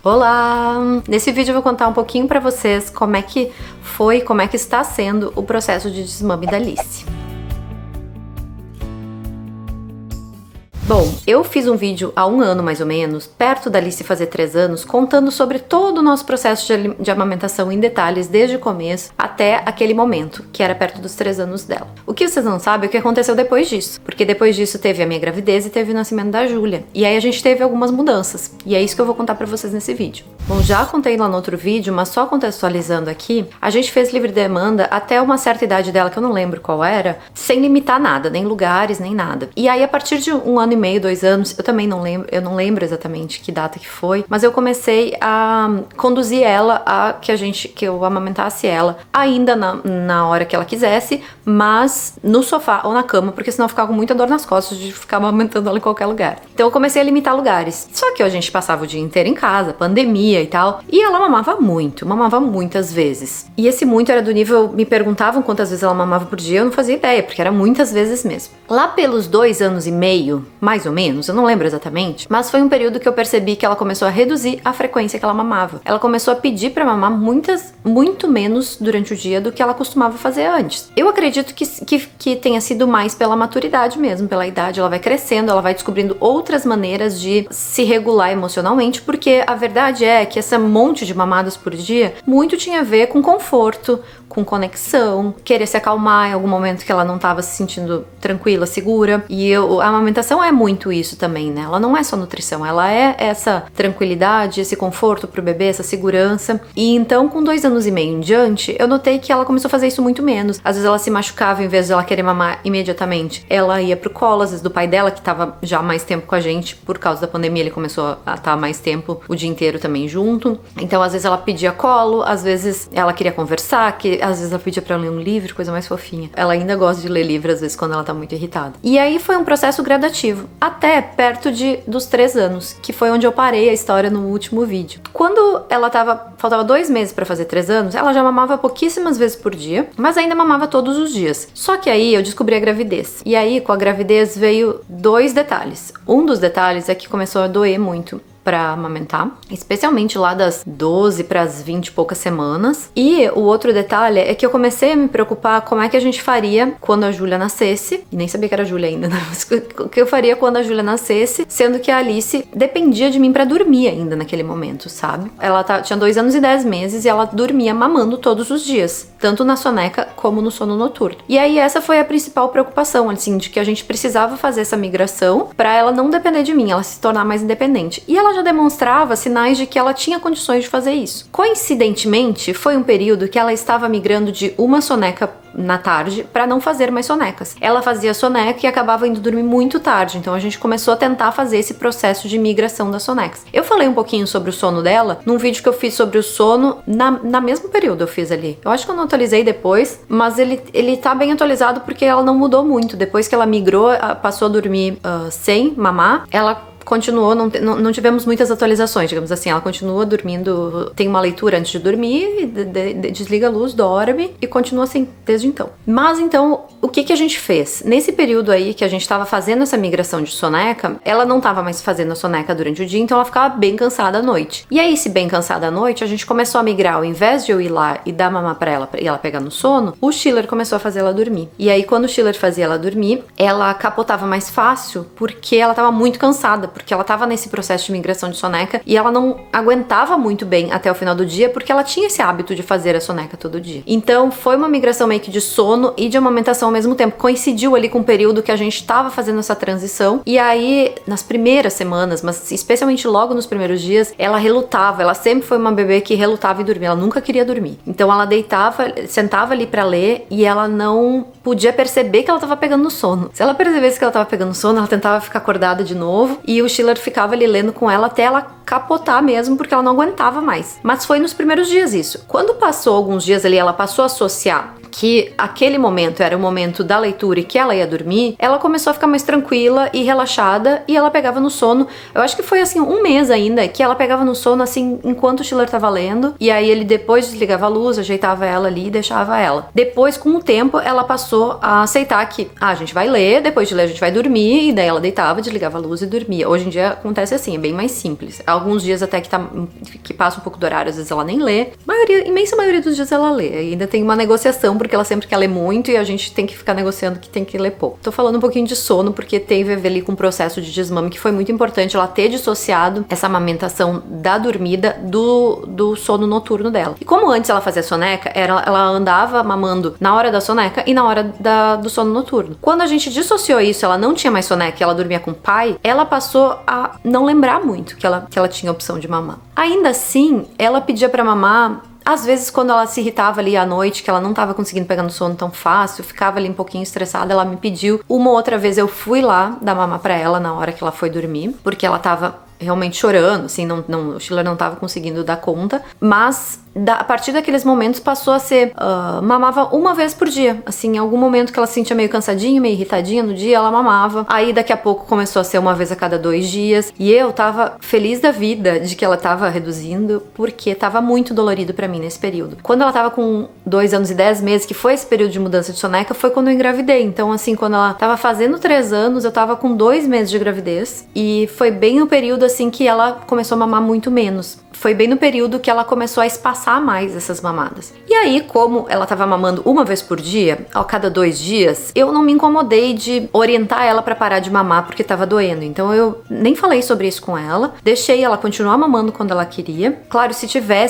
Olá! Nesse vídeo eu vou contar um pouquinho pra vocês como é que foi, como é que está sendo o processo de desmame da Alice. Bom, eu fiz um vídeo há 1 ano mais ou menos, perto da Alice fazer 3 anos, contando sobre todo o nosso processo de amamentação em detalhes, desde o começo até aquele momento, que era perto dos 3 anos dela. O que vocês não sabem é o que aconteceu depois disso, porque depois disso teve a minha gravidez e teve o nascimento da Júlia, e aí a gente teve algumas mudanças, e é isso que eu vou contar pra vocês nesse vídeo. Bom, já contei lá no outro vídeo, mas só contextualizando aqui, a gente fez livre demanda até uma certa idade dela, que eu não lembro qual era, sem limitar nada, nem lugares, nem nada. E aí a partir de 1 ano e meio, 2 anos, eu também não lembro, eu não lembro exatamente que data que foi, mas eu comecei a conduzir ela a que eu amamentasse ela ainda na hora que ela quisesse, mas no sofá ou na cama, porque senão eu ficava com muita dor nas costas de ficar amamentando ela em qualquer lugar. Então eu comecei a limitar lugares. Só que a gente passava o dia inteiro em casa, pandemia e tal, e ela mamava muitas vezes. E esse muito era do nível, me perguntavam quantas vezes ela mamava por dia, eu não fazia ideia, porque era muitas vezes mesmo. Lá pelos 2 anos e meio, mais ou menos, eu não lembro exatamente, mas foi um período que eu percebi que ela começou a reduzir a frequência que ela mamava. Ela começou a pedir pra mamar muito menos durante o dia do que ela costumava fazer antes. Eu acredito que tenha sido mais pela maturidade mesmo, pela idade. Ela vai crescendo, ela vai descobrindo outras maneiras de se regular emocionalmente, porque a verdade é que esse monte de mamadas por dia muito tinha a ver com conforto, com conexão, querer se acalmar em algum momento que ela não estava se sentindo tranquila, segura. E a amamentação é muito isso também, né? Ela não é só nutrição, ela é essa tranquilidade, esse conforto pro bebê, essa segurança. E então, com 2 anos e meio em diante, eu notei que ela começou a fazer isso muito menos. Às vezes ela se machucava, em vez de ela querer mamar imediatamente, ela ia pro colo, às vezes do pai dela, que tava já mais tempo com a gente, por causa da pandemia, ele começou a estar mais tempo, o dia inteiro também junto. Então, às vezes ela pedia colo, às vezes ela queria conversar, às vezes ela pedia pra eu ler um livro, coisa mais fofinha. Ela ainda gosta de ler livro, às vezes, quando ela tá muito irritada. E aí foi um processo gradativo, até perto dos 3 anos, que foi onde eu parei a história no último vídeo. Quando faltava 2 meses pra fazer 3 anos, ela já mamava pouquíssimas vezes por dia, mas ainda mamava todos os dias. Só que aí eu descobri a gravidez. E aí, com a gravidez, veio 2 detalhes. Um dos detalhes é que começou a doer muito pra amamentar, especialmente lá das 12 para as 20 e poucas semanas. E o outro detalhe é que eu comecei a me preocupar como é que a gente faria quando a Júlia nascesse, e nem sabia que era a Júlia ainda, né? Mas o que eu faria quando a Júlia nascesse, sendo que a Alice dependia de mim pra dormir ainda naquele momento, sabe? Ela tinha 2 anos e 10 meses e ela dormia mamando todos os dias, tanto na soneca como no sono noturno. E aí essa foi a principal preocupação, assim, de que a gente precisava fazer essa migração pra ela não depender de mim, ela se tornar mais independente. E ela já demonstrava sinais de que ela tinha condições de fazer isso. Coincidentemente, foi um período que ela estava migrando de uma soneca na tarde para não fazer mais sonecas. Ela fazia soneca e acabava indo dormir muito tarde, então a gente começou a tentar fazer esse processo de migração das sonecas. Eu falei um pouquinho sobre o sono dela num vídeo que eu fiz sobre o sono na mesmo período eu fiz ali. Eu acho que eu não atualizei depois, mas ele tá bem atualizado porque ela não mudou muito. Depois que ela migrou, passou a dormir sem mamar, ela continuou, não tivemos muitas atualizações, digamos assim, ela continua dormindo, tem uma leitura antes de dormir, desliga a luz, dorme e continua assim desde então. Mas então, o que a gente fez? Nesse período aí que a gente estava fazendo essa migração de soneca, ela não estava mais fazendo a soneca durante o dia, então ela ficava bem cansada à noite. E aí, se bem cansada à noite, a gente começou a migrar, ao invés de eu ir lá e dar mamar pra ela e ela pegar no sono, o Schiller começou a fazer ela dormir. E aí, quando o Schiller fazia ela dormir, ela capotava mais fácil porque ela estava muito cansada, porque ela estava nesse processo de migração de soneca e ela não aguentava muito bem até o final do dia porque ela tinha esse hábito de fazer a soneca todo dia. Então foi uma migração meio que de sono e de amamentação ao mesmo tempo. Coincidiu ali com o período que a gente estava fazendo essa transição e aí nas primeiras semanas, mas especialmente logo nos primeiros dias, ela relutava. Ela sempre foi uma bebê que relutava em dormir, ela nunca queria dormir. Então ela deitava, sentava ali pra ler e ela não podia perceber que ela tava pegando no sono. Se ela percebesse que ela tava pegando no sono, ela tentava ficar acordada de novo e o Schiller ficava ali lendo com ela até ela capotar mesmo, porque ela não aguentava mais. Mas foi nos primeiros dias isso. Quando passou alguns dias ali, ela passou a associar que aquele momento era o momento da leitura e que ela ia dormir, ela começou a ficar mais tranquila e relaxada e ela pegava no sono. Eu acho que foi assim um mês ainda que ela pegava no sono assim enquanto o Schiller tava lendo, e aí ele depois desligava a luz, ajeitava ela ali e deixava ela. Depois, com o tempo, ela passou a aceitar que a gente vai ler, depois de ler a gente vai dormir, e daí ela deitava, desligava a luz e dormia. Hoje em dia acontece assim, é bem mais simples. Alguns dias até que passa um pouco do horário, às vezes ela nem lê. Imensa maioria dos dias ela lê. Ainda tem uma negociação, porque ela sempre quer ler muito e a gente tem que ficar negociando que tem que ler pouco. Tô falando um pouquinho de sono, porque teve a ver ali com o processo de desmame, que foi muito importante ela ter dissociado essa amamentação da dormida do sono noturno dela. E como antes ela fazia soneca, ela andava mamando na hora da soneca e na hora do sono noturno. Quando a gente dissociou isso, ela não tinha mais soneca e ela dormia com o pai, ela passou a não lembrar muito que ela tinha a opção de mamar. Ainda assim, ela pedia pra mamar. Às vezes, quando ela se irritava ali à noite, que ela não tava conseguindo pegar no sono tão fácil, ficava ali um pouquinho estressada, ela me pediu. Uma outra vez eu fui lá dar mamar pra ela na hora que ela foi dormir, porque ela tava realmente chorando, assim, o Schiller não tava conseguindo dar conta, mas a partir daqueles momentos passou a ser, mamava uma vez por dia, assim, em algum momento que ela se sentia meio cansadinha, meio irritadinha no dia, ela mamava, aí daqui a pouco começou a ser uma vez a cada 2 dias, e eu tava feliz da vida de que ela tava reduzindo, porque tava muito dolorido pra mim nesse período. Quando ela tava com 2 anos e 10 meses, que foi esse período de mudança de soneca, foi quando eu engravidei, então assim, quando ela tava fazendo 3 anos, eu tava com 2 meses de gravidez, e foi bem o período assim que ela começou a mamar muito menos. Foi bem no período que ela começou a espaçar mais essas mamadas. E aí, como ela tava mamando uma vez por dia, a cada 2 dias, eu não me incomodei de orientar ela pra parar de mamar porque tava doendo. Então eu nem falei sobre isso com ela, deixei ela continuar mamando quando ela queria. Claro, se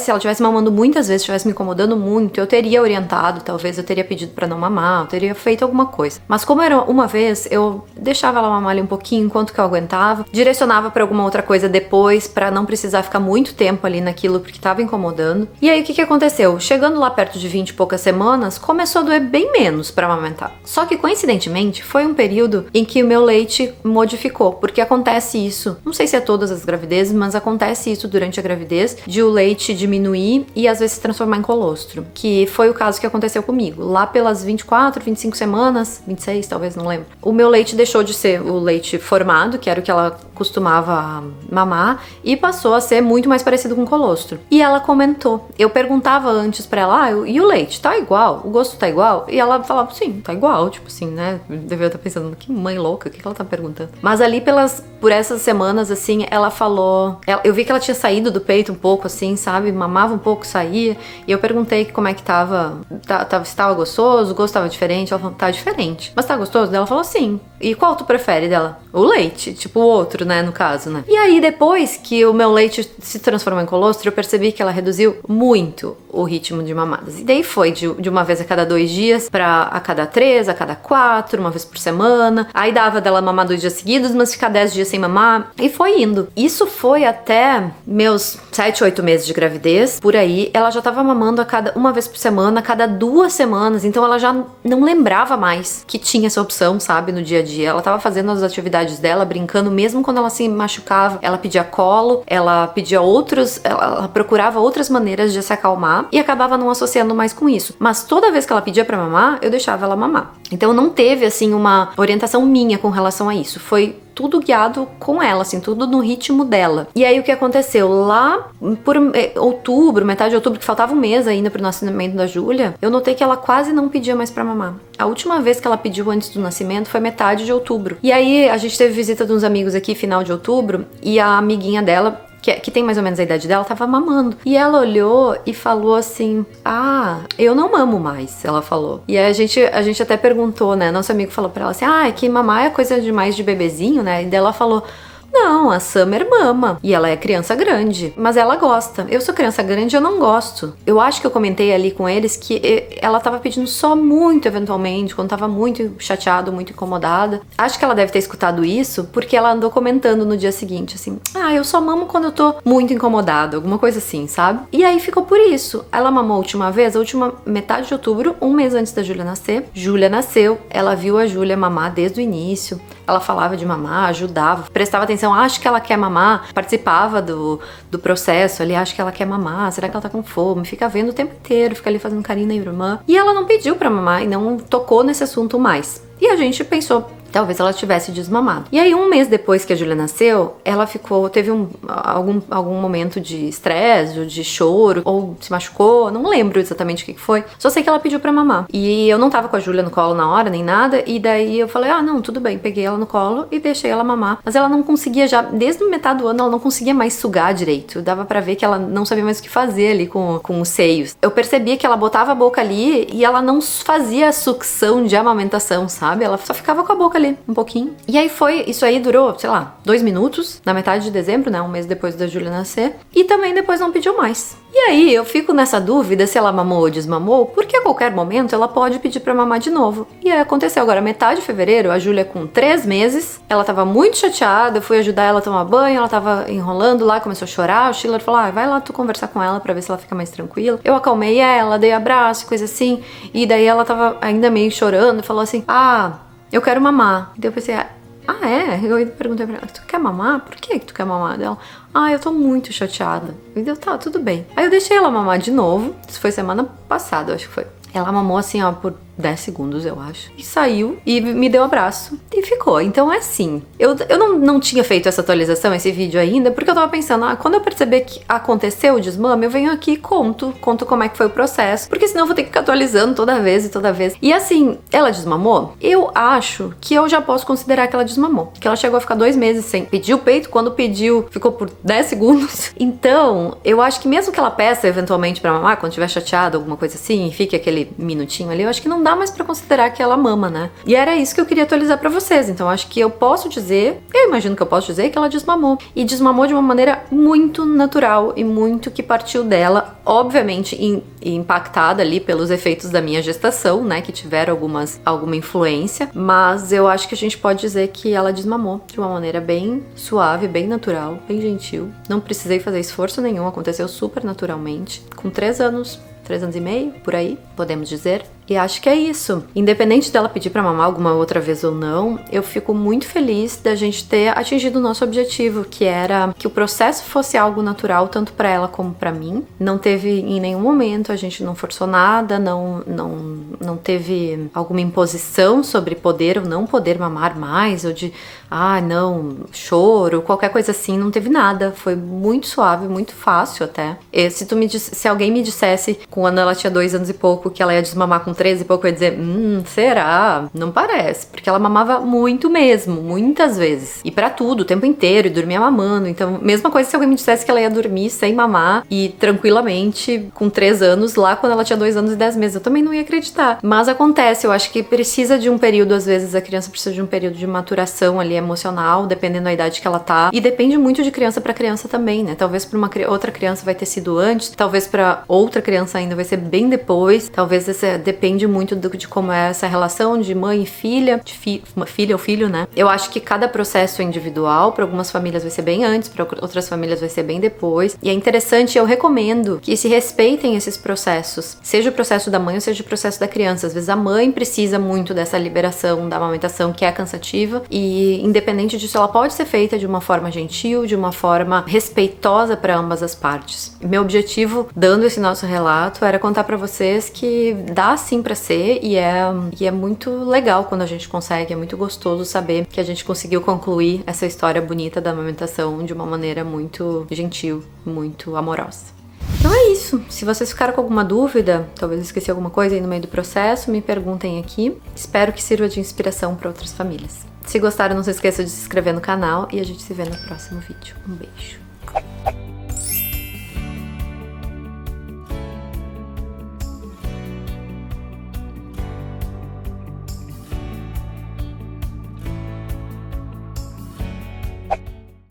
ela tivesse mamando muitas vezes, tivesse me incomodando muito, eu teria orientado, talvez eu teria pedido pra não mamar, eu teria feito alguma coisa. Mas como era uma vez, eu deixava ela mamar ali um pouquinho enquanto que eu aguentava, direcionava pra alguma outra coisa depois, pra não precisar ficar muito tempo ali naquilo porque tava incomodando. E aí o que aconteceu? Chegando lá perto de 20 e poucas semanas, começou a doer bem menos pra amamentar. Só que coincidentemente foi um período em que o meu leite modificou, porque acontece isso, não sei se é todas as gravidezes, mas acontece isso durante a gravidez, de o leite diminuir e às vezes se transformar em colostro, que foi o caso que aconteceu comigo. Lá pelas 24, 25 semanas, 26 talvez, não lembro, o meu leite deixou de ser o leite formado, que era o que ela costumava mamar, e passou a ser muito mais parecido com colostro. E ela comentou, eu perguntava antes pra ela, e o leite, tá igual? O gosto tá igual? E ela falava, sim, tá igual, tipo assim, né? Devia estar pensando, que mãe louca, o que ela tá perguntando? Mas ali por essas semanas, assim, ela falou, eu vi que ela tinha saído do peito um pouco, assim, sabe? Mamava um pouco, saía, e eu perguntei como é que tava, se tava gostoso, o gosto tava diferente, ela falou, tá diferente. Mas tá gostoso? Ela falou, sim. E qual tu prefere dela? O leite, tipo o outro, né, no caso, né? E aí, depois que o meu leite se transformou em colostro, eu percebi que ela reduziu muito o ritmo de mamadas. E daí foi de uma vez a cada 2 dias pra a cada 3, a cada 4, uma vez por semana. Aí dava dela mamar 2 dias seguidos, mas ficar 10 dias sem mamar. E foi indo. Isso foi até meus 7, 8 meses de gravidez. Por aí, ela já tava mamando uma vez por semana, a cada 2 semanas. Então ela já não lembrava mais que tinha essa opção, sabe, no dia a dia. Ela tava fazendo as atividades dela, brincando, mesmo quando ela se machucava. Ela pedia colo, ela pedia ela procurava outras maneiras de se acalmar e acabava não associando mais com isso. Mas toda vez que ela pedia pra mamar, eu deixava ela mamar. Então não teve, assim, uma orientação minha com relação a isso. Foi tudo guiado com ela, assim, tudo no ritmo dela. E aí o que aconteceu? Lá por outubro, metade de outubro, que faltava um mês ainda pro nascimento da Júlia, eu notei que ela quase não pedia mais pra mamar. A última vez que ela pediu antes do nascimento foi metade de outubro. E aí a gente teve visita de uns amigos aqui, final de outubro, e a amiguinha dela, que tem mais ou menos a idade dela, tava mamando. E ela olhou e falou assim, eu não mamo mais, ela falou. E aí a gente até perguntou, né, nosso amigo falou pra ela assim, é que mamar é coisa demais de bebezinho, né, e daí ela falou, não, a Summer mama. E ela é criança grande. Mas ela gosta. Eu sou criança grande, eu não gosto. Eu acho que eu comentei ali com eles que ela tava pedindo só muito, eventualmente, quando tava muito chateada, muito incomodada. Acho que ela deve ter escutado isso, porque ela andou comentando no dia seguinte, assim, eu só mamo quando eu tô muito incomodada, alguma coisa assim, sabe? E aí ficou por isso. Ela mamou a última vez, a última metade de outubro, um mês antes da Júlia nascer. Júlia nasceu, ela viu a Júlia mamar desde o início. Ela falava de mamar, ajudava, prestava atenção atenção, acho que ela quer mamar, participava do processo ali, acho que ela quer mamar, será que ela tá com fome? Fica vendo o tempo inteiro, fica ali fazendo carinho na irmã. E ela não pediu pra mamar e não tocou nesse assunto mais. E a gente pensou, talvez ela tivesse desmamado. E aí, um mês depois que a Júlia nasceu, ela teve algum momento de estresse, ou de choro, ou se machucou, não lembro exatamente o que foi. Só sei que ela pediu pra mamar. E eu não tava com a Júlia no colo na hora, nem nada, e daí eu falei, não, tudo bem. Peguei ela no colo e deixei ela mamar. Mas ela não conseguia já, desde metade do ano, ela não conseguia mais sugar direito. Dava pra ver que ela não sabia mais o que fazer ali com os seios. Eu percebia que ela botava a boca ali e ela não fazia a sucção de amamentação, sabe? Ela só ficava com a boca ali, um pouquinho. E aí isso aí durou, sei lá, 2 minutos, na metade de dezembro, né, um mês depois da Júlia nascer, e também depois não pediu mais. E aí eu fico nessa dúvida se ela mamou ou desmamou, porque a qualquer momento ela pode pedir pra mamar de novo. E aí aconteceu agora, metade de fevereiro, a Júlia com 3 meses, ela tava muito chateada, eu fui ajudar ela a tomar banho, ela tava enrolando lá, começou a chorar, o Schiller falou, vai lá tu conversar com ela pra ver se ela fica mais tranquila. Eu acalmei ela, dei abraço, coisa assim, e daí ela tava ainda meio chorando, falou assim, eu quero mamar. E daí eu pensei, é? Eu perguntei pra ela, tu quer mamar? Por que tu quer mamar? Ela, eu tô muito chateada. E deu, tá, tudo bem. Aí eu deixei ela mamar de novo, isso foi semana passada, eu acho que foi. Ela mamou assim, por 10 segundos, eu acho. E saiu e me deu um abraço. E ficou. Então é assim. Eu não tinha feito essa atualização, esse vídeo ainda, porque eu tava pensando, quando eu perceber que aconteceu o desmame, eu venho aqui e conto como é que foi o processo. Porque senão eu vou ter que ficar atualizando toda vez e toda vez. E assim, ela desmamou? Eu acho que eu já posso considerar que ela desmamou. Que ela chegou a ficar 2 meses sem pedir o peito. Quando pediu, ficou por 10 segundos. Então, eu acho que mesmo que ela peça eventualmente pra mamar, quando estiver chateada, alguma coisa assim, e fique aquele minutinho ali, eu acho que não dá mais pra considerar que ela mama, né? E era isso que eu queria atualizar pra vocês. Então acho que eu posso dizer, eu imagino que eu posso dizer que ela desmamou. E desmamou de uma maneira muito natural e muito que partiu dela, obviamente impactada ali pelos efeitos da minha gestação, né? Que tiveram alguma influência. Mas eu acho que a gente pode dizer que ela desmamou de uma maneira bem suave, bem natural, bem gentil. Não precisei fazer esforço nenhum, aconteceu super naturalmente. Com 3 anos, 3 anos e meio, por aí, podemos dizer. E acho que é isso. Independente dela pedir pra mamar alguma outra vez ou não, eu fico muito feliz da gente ter atingido o nosso objetivo, que era que o processo fosse algo natural, tanto pra ela como pra mim. Não teve em nenhum momento, a gente não forçou nada, não teve alguma imposição sobre poder ou não poder mamar mais, ou de, não, choro, qualquer coisa assim, não teve nada. Foi muito suave, muito fácil até. Se alguém me dissesse, quando ela tinha 2 anos e pouco, que ela ia desmamar com 13 e pouco, eu ia dizer, será? Não parece, porque ela mamava muito mesmo, muitas vezes. E pra tudo, o tempo inteiro, e dormia mamando. Então, mesma coisa se alguém me dissesse que ela ia dormir sem mamar e tranquilamente com 3 anos, lá quando ela tinha 2 anos e 10 meses, eu também não ia acreditar. Mas acontece, eu acho que precisa de um período, às vezes a criança precisa de um período de maturação ali emocional, dependendo da idade que ela tá. E depende muito de criança pra criança também, né? Talvez pra uma outra criança vai ter sido antes, talvez pra outra criança ainda vai ser bem depois, talvez depende muito de como é essa relação de mãe e filha, filha ou filho, né? Eu acho que cada processo é individual, para algumas famílias vai ser bem antes, para outras famílias vai ser bem depois. E é interessante, eu recomendo que se respeitem esses processos, seja o processo da mãe ou seja o processo da criança. Às vezes a mãe precisa muito dessa liberação da amamentação, que é cansativa, e independente disso, ela pode ser feita de uma forma gentil, de uma forma respeitosa para ambas as partes. Meu objetivo, dando esse nosso relato, era contar para vocês que dá sim pra ser, e é muito legal quando a gente consegue, é muito gostoso saber que a gente conseguiu concluir essa história bonita da amamentação de uma maneira muito gentil, muito amorosa. Então é isso. Se vocês ficaram com alguma dúvida, talvez eu esqueci alguma coisa aí no meio do processo, me perguntem aqui. Espero que sirva de inspiração para outras famílias. Se gostaram, não se esqueça de se inscrever no canal e a gente se vê no próximo vídeo. Um beijo.